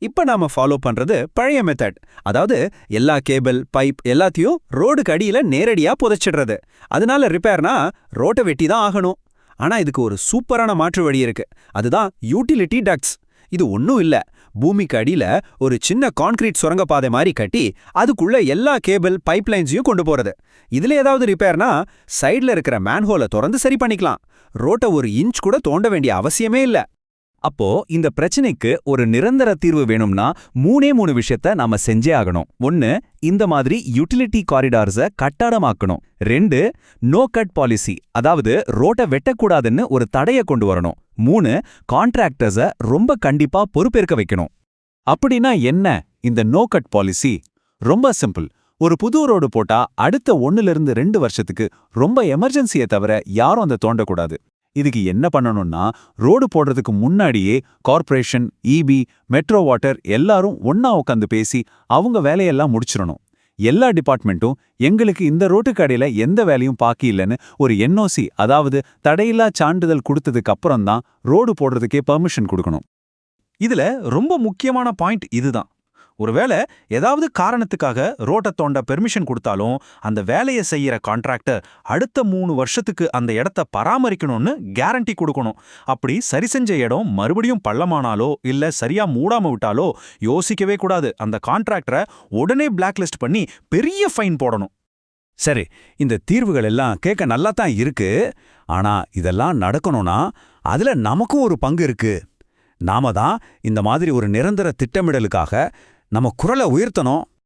இப்ப நாம ஃபாலோ பண்றது பழைய மெத்தட். அதாவது எல்லா கேபிள், பைப் எல்லாத்தையும் ரோடுக்கு அடியில நேரடியா புதைச்சிடுறது. அதனால ரிப்பேர்னா ரோட்டை வெட்டி தான் ஆகணும். ஆனா இதுக்கு ஒரு சூப்பரான மாற்று வழி இருக்கு. அதுதான் யூட்டிலிட்டி டக்ட்ஸ். இது ஒன்னும் இல்ல, பூமிக்கு அடியில ஒரு சின்ன கான்கிரீட் சுரங்கப்பாதை மாதிரி கட்டி அதுக்குள்ள எல்லா கேபிள், பைப்லைன்ஸையும் கொண்டு போறது. இதுல ஏதாவது ரிப்பேர்னா சைடுல இருக்கிற மேன்ஹோலை திறந்து சரி பண்ணிக்கலாம். ரோட்டை ஒரு இன்ச் கூட தோண்ட வேண்டிய அவசியமே இல்ல. அப்போ இந்த பிரச்சனைக்கு ஒரு நிரந்தர தீர்வு வேணும்னா மூணே விஷயத்த நாம செஞ்சே ஆகணும். 1, இந்த மாதிரி யூட்டிலிட்டி காரிடார்ஸ கட்டாடமாக்கணும். 2, நோ கட் பாலிசி, அதாவது ரோட்டை வெட்டக்கூடாதுன்னு ஒரு தடைய கொண்டு வரணும். 3, கான்ட்ராக்டர்ஸ ரொம்ப கண்டிப்பா பொறுப்பேற்க வைக்கணும். அப்படின்னா என்ன இந்த நோ கட் பாலிசி? ரொம்ப சிம்பிள். ஒரு புது ரோடு போட்டா அடுத்த 1லிருந்து 2 வருஷத்துக்கு ரொம்ப எமர்ஜென்சியை தவிர யாரும் அதை தோண்டக்கூடாது. இதுக்கு என்ன பண்ணணும்னா, ரோடு போடுறதுக்கு முன்னாடியே கார்ப்பரேஷன், இபி, மெட்ரோ வாட்டர் எல்லாரும் ஒண்ணா உட்காந்து பேசி அவங்க வேலையெல்லாம் முடிச்சிடணும். எல்லா டிபார்ட்மெண்ட்டும் எங்களுக்கு இந்த ரோட்டுக்கு அடையில எந்த வேலையும் பாக்கி இல்லைன்னு ஒரு என்ஓசி, அதாவது தடையில்லா சான்றிதழ் கொடுத்ததுக்கு அப்புறம் தான் ரோடு போடுறதுக்கே பெர்மிஷன் கொடுக்கணும். இதுல ரொம்ப முக்கியமான பாயிண்ட் இதுதான். ஒருவேளை ஏதாவது காரணத்துக்காக ரோட்டை தோண்ட பெர்மிஷன் கொடுத்தாலும் அந்த வேலையை செய்யற கான்ட்ராக்டர் அடுத்த 3 வருஷத்துக்கு அந்த இடத்த பராமரிக்கணும்னு கேரண்டி கொடுக்கணும். அப்படி சரி செஞ்ச இடம் மறுபடியும் பள்ளமானாலோ இல்ல சரியா மூடாம விட்டாலோ யோசிக்கவே கூடாது. அந்த கான்ட்ராக்டரை உடனே பிளாக் லிஸ்ட் பண்ணி பெரிய ஃபைன் போடணும். சரி, இந்த தீர்வுகள் எல்லாம் கேட்க நல்லா தான் இருக்கு. ஆனா இதெல்லாம் நடக்கணும்னா அதுல நமக்கும் ஒரு பங்கு இருக்கு. நாம தான் இந்த மாதிரி ஒரு நிரந்தர திட்டமிடலுக்காக நம்ம குரலை உயர்த்தணும்.